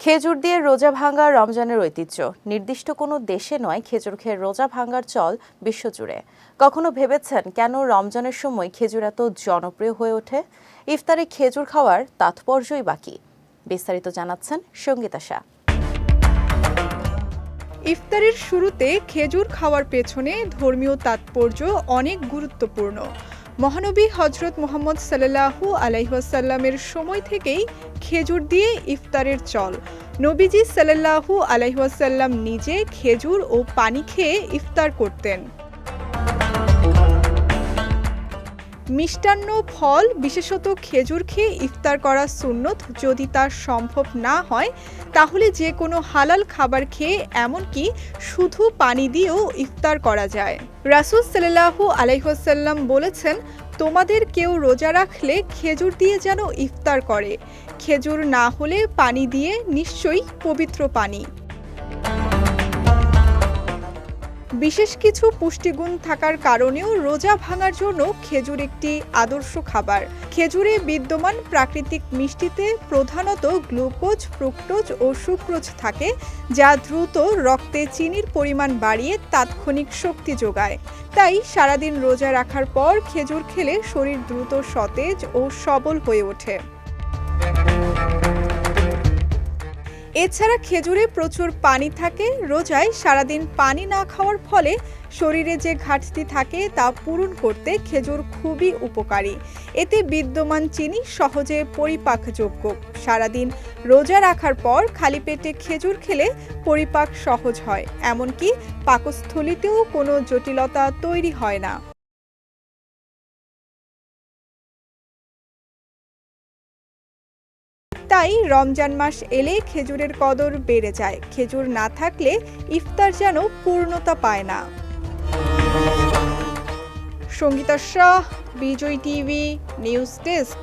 খেজুর দিয়ে রোজা ভাঙা রমজানের ঐতিহ্য। নির্দিষ্ট কোনো দেশে নয়, খেজুর খেয়ে রোজা ভাঙার চল বিশ্বজুড়ে। কখনো ভেবেছেন কেন রমজানের সময় খেজুর এত জনপ্রিয় হয়ে ওঠে? ইফতারে খেজুর খাওয়ার তাৎপর্যই বাকি। বিস্তারিত জানাচ্ছেন সঙ্গীতা শাহ। ইফতারের শুরুতে খেজুর খাওয়ার পেছনে ধর্মীয় তাৎপর্য অনেক গুরুত্বপূর্ণ। মহানবী হজরত মুহাম্মদ সাল্লাল্লাহু আলাইহি ওয়াসাল্লামের সময় থেকেই খেজুর দিয়ে ইফতারের চল। নবীজি সাল্লাল্লাহু আলাইহি ওয়াসাল্লাম নিজে খেজুর ও পানি খেয়ে ইফতার করতেন। মিষ্টান্ন, ফল, বিশেষত খেজুর খেয়ে ইফতার করা সুন্নত। যদি তা সম্ভব না হয় তাহলে যে কোনো হালাল খাবার খেয়ে, এমনকি শুধু পানি দিয়েও ইফতার করা যায়। রাসূল সাল্লাল্লাহু আলাইহি ওয়াসাল্লাম বলেছেন, তোমাদের কেউ রোজা রাখলে খেজুর দিয়ে যেন ইফতার করে। খেজুর না হলে পানি দিয়ে নিশ্চয়ই পবিত্র পানি। বিশেষ কিছু পুষ্টিগুণ থাকার কারণেও রোজা ভাঙার জন্য খেজুর একটি আদর্শ খাবার। খেজুরে বিদ্যমান প্রাকৃতিক মিষ্টিতে প্রধানত গ্লুকোজ, ফ্রুক্টোজ ও সুক্রোজ থাকে, যা দ্রুত রক্তে চিনির পরিমাণ বাড়িয়ে তাৎক্ষণিক শক্তি যোগায়। তাই সারাদিন রোজা রাখার পর খেজুর খেলে শরীর দ্রুত সতেজ ও সবল হয়ে ওঠে। এছাড়া খেজুরে প্রচুর পানি থাকে। রোজায় সারাদিন পানি না খাওয়ার ফলে শরীরে যে ঘাটতি থাকে তা পূরণ করতে খেজুর খুবই উপকারী। এতে বিদ্যমান চিনি সহজে পরিপাকযোগ্য। সারাদিন রোজা রাখার পর খালি পেটে খেজুর খেলে পরিপাক সহজ হয়, এমনকি পাকস্থলীতেও কোনো জটিলতা তৈরি হয় না। তাই রমজান মাস এলে খেজুরের কদর বেড়ে যায়। খেজুর না থাকলে ইফতার যেন পূর্ণতা পায় না। সঙ্গীতা শাহ, বিজয় টিভি নিউজ ডেস্ক।